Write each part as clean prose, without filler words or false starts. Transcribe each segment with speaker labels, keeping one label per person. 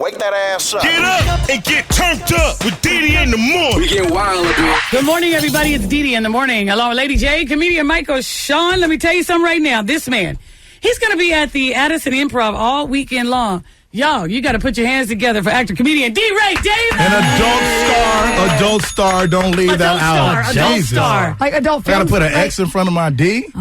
Speaker 1: Wake that ass up.
Speaker 2: Get up and get turned up with DeDe In The Morning.
Speaker 3: We get wild up here.
Speaker 4: Good morning, everybody. It's DeDe In The Morning. Along with Lady J, comedian Michael Sean. Let me tell you something right now. This man, he's going to be at the Addison Improv all weekend long. Y'all, you got to put your hands together for actor-comedian Deray David.
Speaker 5: An adult star. Don't leave that out.
Speaker 4: Adult star.
Speaker 6: Like adult
Speaker 5: I got to
Speaker 6: films.
Speaker 5: put an X in front of my D?
Speaker 4: Oh.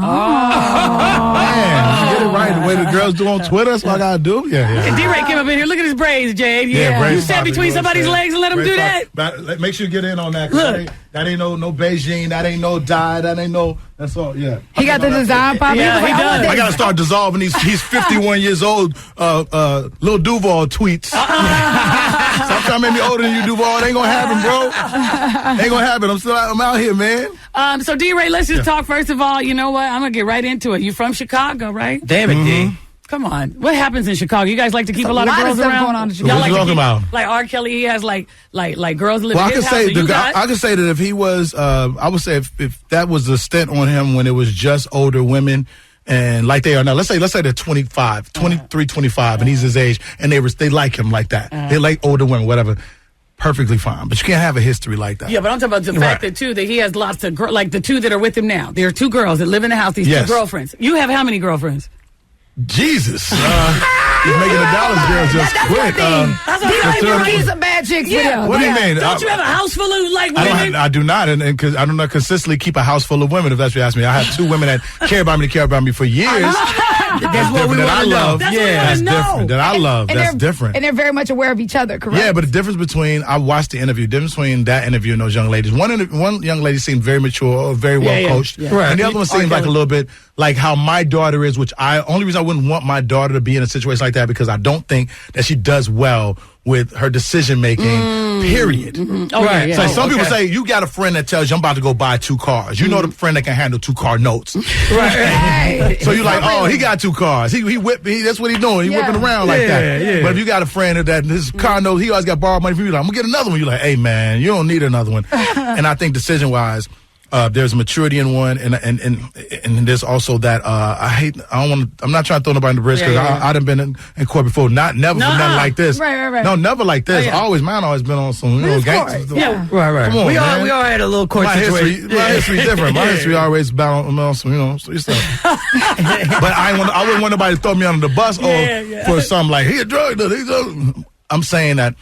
Speaker 5: Man, you get it right the way the girls do on Twitter. That's what I got to do. Yeah.
Speaker 4: And Deray came up in here. Look at his braids, Jade.
Speaker 5: Yeah, braids
Speaker 4: You sat
Speaker 5: popping,
Speaker 4: between
Speaker 5: you know what
Speaker 4: somebody's
Speaker 5: I'm saying?
Speaker 4: legs and let him do that.
Speaker 5: But make sure you get in on that.
Speaker 4: Look.
Speaker 5: That ain't no Beijing. That ain't no dye. That ain't no. That's all. Yeah.
Speaker 6: He got the design popping.
Speaker 4: Yeah, he does.
Speaker 5: I got to start dissolving these. He's 51 years old. Lil Duval tweets. Sometime maybe older than you, Duval. It ain't gonna happen, bro. Ain't gonna happen. I'm out here, man.
Speaker 4: So Deray, let's just talk first of all. You know what? I'm gonna get right into it. You from Chicago, right?
Speaker 7: Damn it, D.
Speaker 4: Come on. What happens in Chicago? You guys like to keep a lot of girls
Speaker 6: stuff
Speaker 4: around?
Speaker 6: going on in
Speaker 4: Y'all
Speaker 6: Chicago.
Speaker 5: What you
Speaker 4: to
Speaker 5: talking
Speaker 4: keep-
Speaker 5: about?
Speaker 4: Like R. Kelly, he has like girls living
Speaker 5: Well,
Speaker 4: in his house. So you got-
Speaker 5: I could say that if he was, I would say if that was the stint on him when it was just older women. And like they are now, let's say they're 25, 23, 25, and he's his age, and they like him like that. They like older women, whatever. Perfectly fine, but you can't have a history like that.
Speaker 4: Yeah, but I'm talking about the fact that too that he has lots of like the two that are with him now. There are two girls that live in the house. These
Speaker 5: Yes.
Speaker 4: two girlfriends. You have how many girlfriends?
Speaker 5: Jesus, he's making the dollars girls just
Speaker 6: That's
Speaker 5: quit.
Speaker 6: one thing.
Speaker 4: That's what
Speaker 6: He
Speaker 4: I'm
Speaker 6: might
Speaker 4: saying.
Speaker 6: be getting some bad chicks with him.
Speaker 5: What do you mean?
Speaker 4: Don't you have a house full of like women?
Speaker 5: I do not, and because I do not consistently keep a house full of women. If that's what you ask me, I have two women that care about me for years.
Speaker 7: That's what we
Speaker 5: that I
Speaker 7: want to know.
Speaker 5: love.
Speaker 4: That's what we
Speaker 5: That's
Speaker 4: wanna know.
Speaker 5: different. That I love.
Speaker 6: And
Speaker 5: That's
Speaker 6: they're-
Speaker 5: different.
Speaker 6: And they're very much aware of each other, correct?
Speaker 5: Yeah, but the difference between I watched the interview. Difference between that interview and those young ladies. One young lady seemed very mature, very well coached,
Speaker 7: Right.
Speaker 5: and the other one seemed like a little bit like how my daughter is. Which only reason I wouldn't want my daughter to be in a situation like that because I don't think that she does well with her decision making. Period.
Speaker 4: Okay, yeah.
Speaker 5: So some people say you got a friend that tells you I'm about to go buy 2 cars. You know the friend that can handle 2 car notes.
Speaker 6: Right.
Speaker 5: So you're like, oh, he got 2 cars. That's what he's doing. He whipping around like that.
Speaker 7: Yeah.
Speaker 5: But if you got a friend that his car knows he always got borrowed money from you, like, I'm gonna get another one. You're like, hey man, you don't need another one. And I think decision wise, there's maturity in one, and there's also that I'm not trying to throw nobody in the bridge because I done been in court before. Never for nothing like this.
Speaker 6: Right.
Speaker 5: No, never like this.
Speaker 4: Oh, yeah.
Speaker 5: Mine always been on some gangsters.
Speaker 4: Yeah.
Speaker 7: Right.
Speaker 5: Come on,
Speaker 7: we
Speaker 5: man.
Speaker 7: all had a little court
Speaker 5: My
Speaker 7: situation.
Speaker 5: history different. My history always been on some street stuff. But I wouldn't want nobody to throw me under the bus for something like he a drug dealer. I'm saying that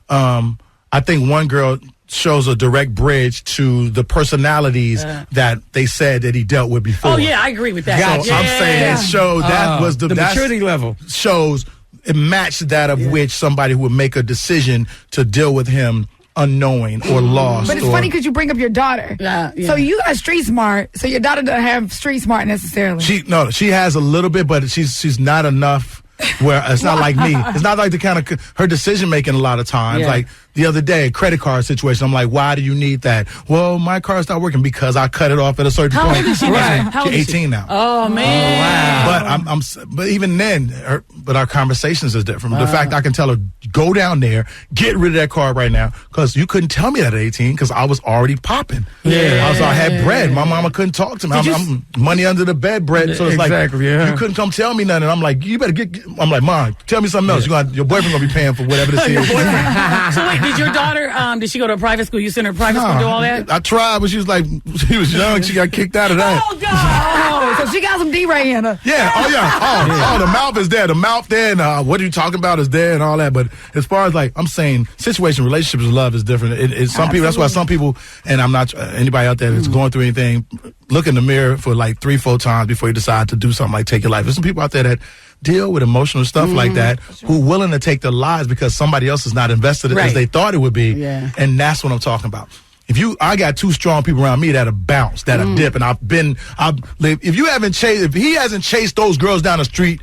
Speaker 5: I think one girl shows a direct bridge to the personalities that they said that he dealt with before.
Speaker 4: Oh yeah, I agree with that.
Speaker 5: So I'm saying it showed that was
Speaker 7: the maturity level.
Speaker 5: Shows it matched that of which somebody would make a decision to deal with him unknowing or lost.
Speaker 6: But it's funny because you bring up your daughter.
Speaker 4: Yeah.
Speaker 6: So you got street smart. So your daughter doesn't have street smart necessarily.
Speaker 5: She has a little bit, but she's not enough. Where it's not like me. It's not like the kind of her decision making a lot of times.
Speaker 4: Yeah.
Speaker 5: Like the other day, credit card situation. I'm like, why do you need that? Well, my card's not working because I cut it off at a certain
Speaker 4: How
Speaker 5: point.
Speaker 4: old is she now? How old
Speaker 5: She's
Speaker 4: is she?
Speaker 5: 18 now.
Speaker 4: Oh man.
Speaker 5: But even then, our conversations is different. The fact I can tell her, go down there, get rid of that card right now, because you couldn't tell me that at 18 because I was already popping.
Speaker 7: Yeah.
Speaker 5: I had bread. My mama couldn't talk to me. I'm money under the bed bread. So it's
Speaker 7: Exactly,
Speaker 5: like,
Speaker 7: yeah.
Speaker 5: you couldn't come tell me nothing. I'm like, you better I'm like, Mom, tell me something else. Your boyfriend gonna be paying for whatever this is.
Speaker 4: So wait, did your daughter? Did she go to a private school? You sent her to private school to do all that?
Speaker 5: I tried, but she was young. She got kicked out of that.
Speaker 4: Oh God!
Speaker 6: So she got some D-Ray in her.
Speaker 5: Yeah. Oh yeah. Oh, the mouth is there. The mouth there, and what are you talking about is there, and all that. But as far as like I'm saying, situation, relationships, and love is different. It's some people. That's why some people, and I'm not anybody out there that's going through anything. Look in the mirror for like 3-4 times before you decide to do something like take your life. There's some people out there that deal with emotional stuff like that who are willing to take their lives because somebody else is not invested as they thought it would be.
Speaker 4: Yeah.
Speaker 5: And that's what I'm talking about. I got 2 strong people around me that have bounced, that have dipped, and if he hasn't chased those girls down the street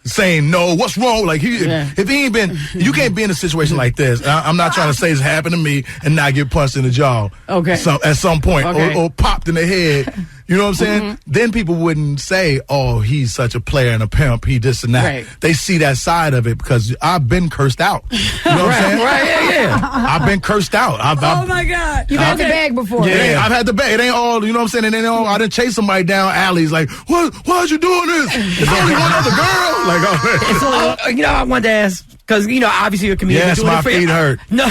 Speaker 5: saying no, what's wrong? Like if he ain't been, you can't be in a situation like this. I'm not trying to say it's happened to me and not get punched in the jaw.
Speaker 4: Okay.
Speaker 5: At some point,
Speaker 4: Okay.
Speaker 5: or popped in the head You know what I'm saying? Then people wouldn't say, "Oh, he's such a player and a pimp. He this and that."
Speaker 4: Right.
Speaker 5: They see that side of it because I've been cursed out. You know what I'm saying?
Speaker 7: Right, yeah.
Speaker 5: I've been cursed out.
Speaker 4: Oh my God!
Speaker 6: You've had the bag before.
Speaker 5: Yeah, I've had the bag. It ain't all, you know what I'm saying? It ain't all, I didn't chase somebody down alleys like, why'd you doing this? There's only one other girl. Like, oh,
Speaker 7: So, I wanted to ask, because, obviously you're a comedian.
Speaker 5: yes, my feet hurt.
Speaker 7: No.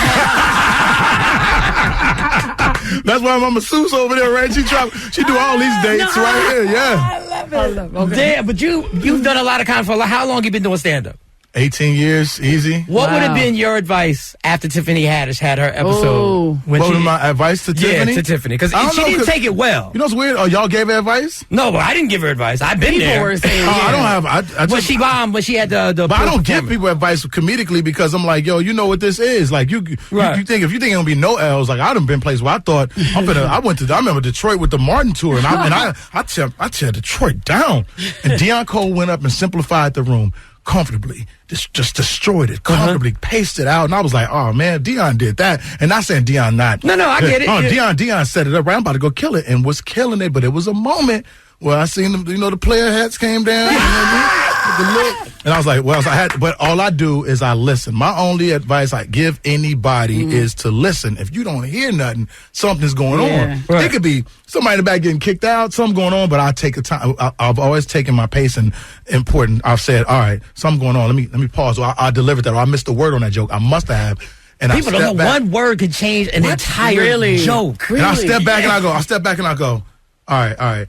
Speaker 5: That's why my masseuse over there, right? She do all these dates right here. Yeah.
Speaker 6: I love it. Okay.
Speaker 7: Yeah, but you've done a lot of comedy for how long you been doing stand-up?
Speaker 5: 18 years, easy.
Speaker 7: What would have been your advice after Tiffany Haddish had her episode?
Speaker 4: Oh.
Speaker 7: When
Speaker 5: What
Speaker 7: she-
Speaker 5: was my advice to Tiffany?
Speaker 7: Yeah, to Tiffany. Because
Speaker 5: I don't
Speaker 7: she
Speaker 5: know,
Speaker 7: didn't
Speaker 5: 'cause-
Speaker 7: take it well.
Speaker 5: You know what's weird? Oh, y'all gave her advice?
Speaker 7: No, but I didn't give her advice. I've been
Speaker 4: People
Speaker 7: there.
Speaker 4: were saying,
Speaker 5: I don't have. I
Speaker 7: When
Speaker 5: just,
Speaker 7: she bombed, when she had the
Speaker 5: but I don't give
Speaker 7: performance.
Speaker 5: people advice comedically because I'm like, yo, you know what this is. Like, you
Speaker 7: Right.
Speaker 5: think if you think it's gonna be no L's, like I done been places where I thought I remember Detroit with the Martin tour, and I tear Detroit down. And Deion Cole went up and simplified the room comfortably, just destroyed it comfortably, paced it out, and I was like, oh man, Deion did that. And not saying Deion not.
Speaker 7: No, I get it.
Speaker 5: Oh,
Speaker 7: Yeah.
Speaker 5: Deion set it up right. I'm about to go kill it, and was killing it. But it was a moment where I seen them, the player hats came down, and the look, and I was like, well, but all I do is I listen. My only advice I give anybody is to listen. If you don't hear nothing, something's going on.
Speaker 7: Right.
Speaker 5: It could be somebody in the back getting kicked out, something going on, but I take the time. I've always taken my pace and important. I've said, all right, something going on. Let me pause. Or I delivered that. Or I missed a word on that joke. I must have. And
Speaker 7: People
Speaker 5: I
Speaker 7: don't know
Speaker 5: back.
Speaker 7: one word could change an entire
Speaker 4: Really?
Speaker 7: joke.
Speaker 5: And I step back and I go, all right.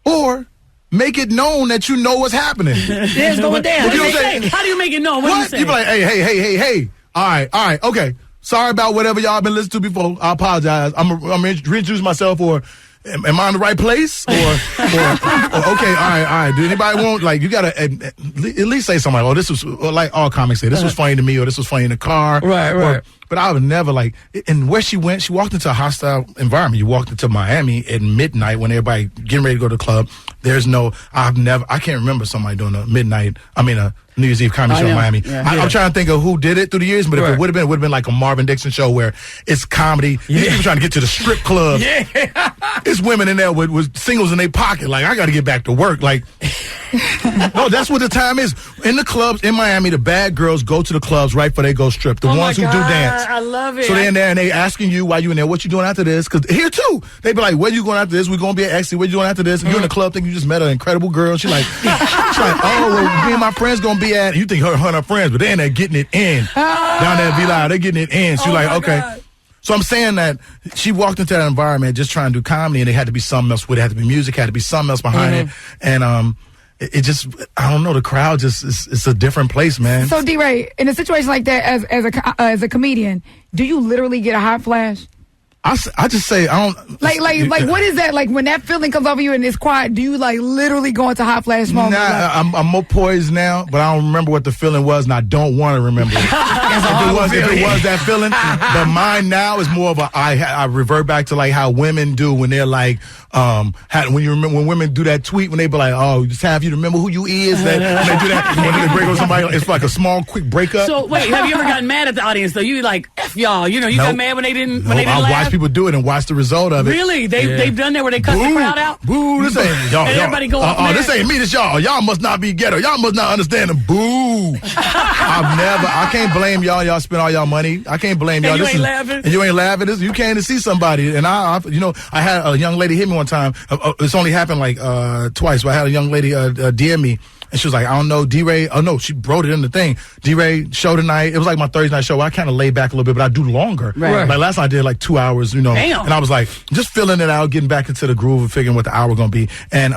Speaker 5: Or make it known that you know what's happening.
Speaker 7: It's going down.
Speaker 5: You know what I'm saying?
Speaker 4: How do you make it known? What do you
Speaker 5: What?
Speaker 4: say?
Speaker 5: You be like, hey. All right, okay. Sorry about whatever y'all been listening to before. I apologize. I'm reintroduce myself, or am I in the right place? Or okay, all right. Do anybody want, like, you gotta at least say something like, oh, this was, or like all comics say, this was funny to me, or this was funny in the car.
Speaker 7: Right.
Speaker 5: But I would never, like, and where she went, she walked into a hostile environment. You walked into Miami at midnight when everybody getting ready to go to the club. I can't remember somebody doing a New Year's Eve comedy show in Miami.
Speaker 4: Yeah.
Speaker 5: I'm trying to think of who did it through the years, but if it would have been like a Marvin Dixon show where it's comedy. These people trying to get to the strip club.
Speaker 7: Yeah.
Speaker 5: It's women in there with singles in their pocket. Like, I got to get back to work. Like, no, that's what the time is. In the clubs in Miami, the bad girls go to the clubs right before they go strip. The ones who do dance.
Speaker 4: I love it.
Speaker 5: So they're in there and they asking you why you in there, what you doing after this? Because here too, they be like, where you going after this? We're going to be at Exy. Where you going after this? And you're in the club thinking you just met an incredible girl. She's like, oh, well, me and my friends going to be at, you think her and her friends, but they're in there getting it in. Down there at V-Live, they're getting it in. She's like, okay.
Speaker 4: God.
Speaker 5: So I'm saying that she walked into that environment just trying to do comedy, and it had to be something else with it. Had to be music, had to be something else behind it. And it just, I don't know, the crowd just it's a different place, man.
Speaker 6: So Deray, in a situation like that, as a comedian, do you literally get a hot flash?
Speaker 5: I just say I don't
Speaker 6: Like what is that? Like when that feeling comes over you and it's quiet, do you like literally go into hot flash mode?
Speaker 5: Nah, I'm more poised now, but I don't remember what the feeling was, and I don't want to remember it. if it was that feeling, but mine now is more of I revert back to like how women do when they're like, when women do that tweet when they be like, oh, just have you to remember who you is. That when they do that when they break up with somebody, it's like a small quick breakup.
Speaker 4: So wait, have you ever gotten mad at the audience though? You like F y'all, you got mad when they didn't
Speaker 5: I
Speaker 4: laugh?
Speaker 5: watch people do it and watch the result of it.
Speaker 4: Really? They've done that where they cut the crowd out?
Speaker 5: Boo, this ain't y'all.
Speaker 4: And everybody go off
Speaker 5: this ain't me, this y'all. Y'all must not be ghetto. Y'all must not understand the boo. I can't blame y'all. Y'all spend all y'all money. I can't blame y'all.
Speaker 4: And you ain't laughing?
Speaker 5: And you ain't laughing. You came to see somebody. And I had a young lady hit me one time. It's only happened like twice, but I had a young lady DM me. And she was like, I don't know, Deray. Oh, no, she wrote it in the thing. Deray, show tonight. It was like my Thursday night show. I kind of laid back a little bit, but I do longer.
Speaker 4: Right.
Speaker 5: Like last night I did like 2 hours, Damn. And I was like, just filling it out, getting back into the groove of figuring what the hour going to be. And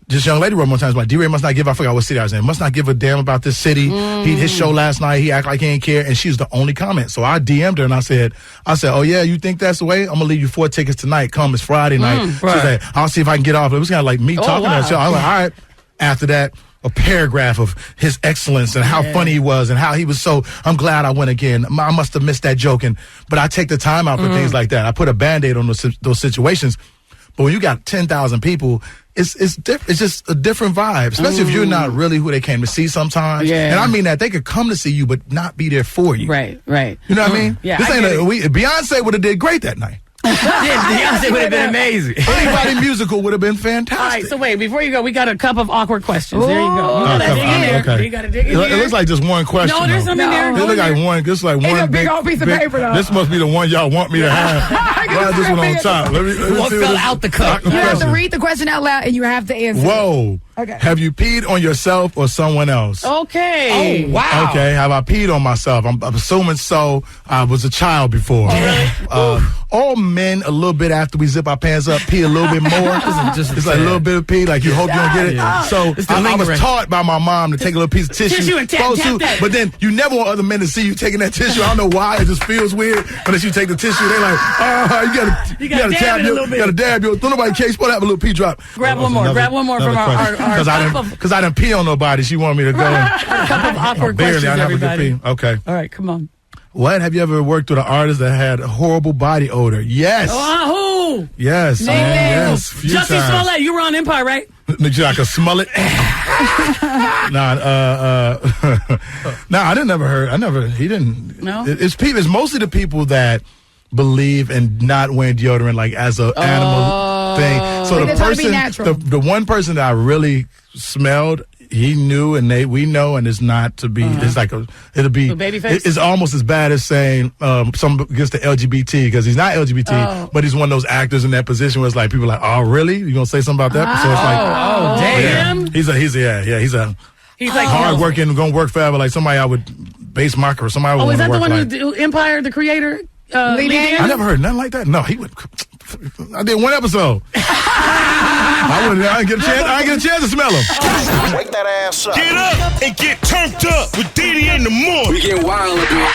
Speaker 5: this young lady wrote one time, like, Deray must not give, I forgot what city I was in, must not give a damn about this city. His show last night, he act like he ain't care. And she's the only comment. So I DM'd her and I said, oh yeah, you think that's the way? I'm going to leave you 4 tickets tonight. Come, it's Friday night. She said, I'll see if I can get off. It was kind of like me talking to her. So I was like, all right. After that, a paragraph of his excellence and how funny he was and how he was so, I'm glad I went again. I must have missed that joke. But I take the time out for things like that. I put a Band-Aid on those situations. But when you got 10,000 people, it's just a different vibe, especially if you're not really who they came to see sometimes.
Speaker 4: Yeah.
Speaker 5: And I mean that they could come to see you, but not be there for you.
Speaker 4: Right.
Speaker 5: You know what I mean?
Speaker 4: Yeah,
Speaker 5: This
Speaker 4: I
Speaker 5: ain't
Speaker 4: get it.
Speaker 5: Beyonce would have did great that night.
Speaker 7: Beyonce would have been amazing.
Speaker 5: Anybody musical would have been fantastic.
Speaker 4: All right, so wait, before you go, we got a couple of awkward questions. There you go. You gotta dig in there.
Speaker 5: Okay.
Speaker 4: You gotta dig in
Speaker 5: It
Speaker 4: there.
Speaker 5: looks like just one question.
Speaker 4: No, there's
Speaker 5: though.
Speaker 4: some in there.
Speaker 5: It
Speaker 4: Go
Speaker 5: look
Speaker 4: in
Speaker 5: like
Speaker 4: there.
Speaker 5: one. Just like one
Speaker 6: It's a big old piece of paper, though.
Speaker 5: This must be the one y'all want me to have. Why is this one on top? Let me
Speaker 7: What
Speaker 5: see
Speaker 7: fell
Speaker 5: this-
Speaker 7: out the cup?
Speaker 6: You have to read the question out loud and you have to answer.
Speaker 5: Whoa.
Speaker 6: Okay.
Speaker 5: Have you peed on yourself or someone else?
Speaker 4: Okay.
Speaker 7: Oh, wow.
Speaker 5: Okay. Have I peed on myself? I'm assuming so. I was a child before. All men, a little bit after we zip our pants up, pee a little bit more. It's like a little bit of pee, like you hope you don't get it.
Speaker 7: Yeah.
Speaker 5: So
Speaker 7: It's the
Speaker 5: I was
Speaker 7: lingering.
Speaker 5: taught by my mom to take a little piece of tissue,
Speaker 4: Tissue and tap,
Speaker 5: close
Speaker 4: tap,
Speaker 5: to,
Speaker 4: tap.
Speaker 5: but then you never want other men to see you taking that tissue. I don't know why. It just feels weird. Unless you take the tissue, they're like, oh, you gotta
Speaker 4: dab
Speaker 5: tap
Speaker 4: it a little bit.
Speaker 5: You gotta dab your. Don't nobody care. Supposed to have a little pee drop.
Speaker 4: Grab one more. Grab one more from our cup of
Speaker 5: Because I didn't pee on nobody. She wanted me to go.
Speaker 4: cup of awkward questions,
Speaker 5: Barely, I never
Speaker 4: everybody.
Speaker 5: could pee. Okay.
Speaker 4: All right, come on.
Speaker 5: What? Have you ever worked with an artist that had a horrible body odor? Yes.
Speaker 4: Who?
Speaker 5: Yes.
Speaker 6: Name
Speaker 5: Man,
Speaker 6: names.
Speaker 5: yes. Few
Speaker 4: Jussie
Speaker 5: times.
Speaker 4: Smollett. You were on Empire, right?
Speaker 5: I could smell it. Nah, I didn't never heard. He didn't.
Speaker 4: No?
Speaker 5: It's people. It's mostly the people that believe in not wearing deodorant like as an animal thing. So
Speaker 6: Like
Speaker 5: the
Speaker 6: it's gotta be
Speaker 5: person,
Speaker 6: natural.
Speaker 5: the one person that I really smelled, he knew, and we know, and it's not to be. It's like it'll be.
Speaker 4: A baby face?
Speaker 5: It's almost as bad as saying some against the LGBT because he's not LGBT, but he's one of those actors in that position where it's like people are like, oh really? You gonna say something about that? So it's like,
Speaker 7: Oh, damn.
Speaker 4: Him?
Speaker 5: he's a
Speaker 4: He's like
Speaker 5: hard working, gonna work forever, like somebody I would base my career. Somebody I would
Speaker 4: Oh, is
Speaker 5: wanna
Speaker 4: that the
Speaker 5: work
Speaker 4: one
Speaker 5: like.
Speaker 4: who Empire, the creator? Lee
Speaker 6: Dan?
Speaker 5: I never heard nothing like that. No, he would. I did one episode. I didn't get a chance. I didn't get a chance to smell him.
Speaker 2: Get up and get turned up with DeDe in the morning.
Speaker 1: We get wild up here.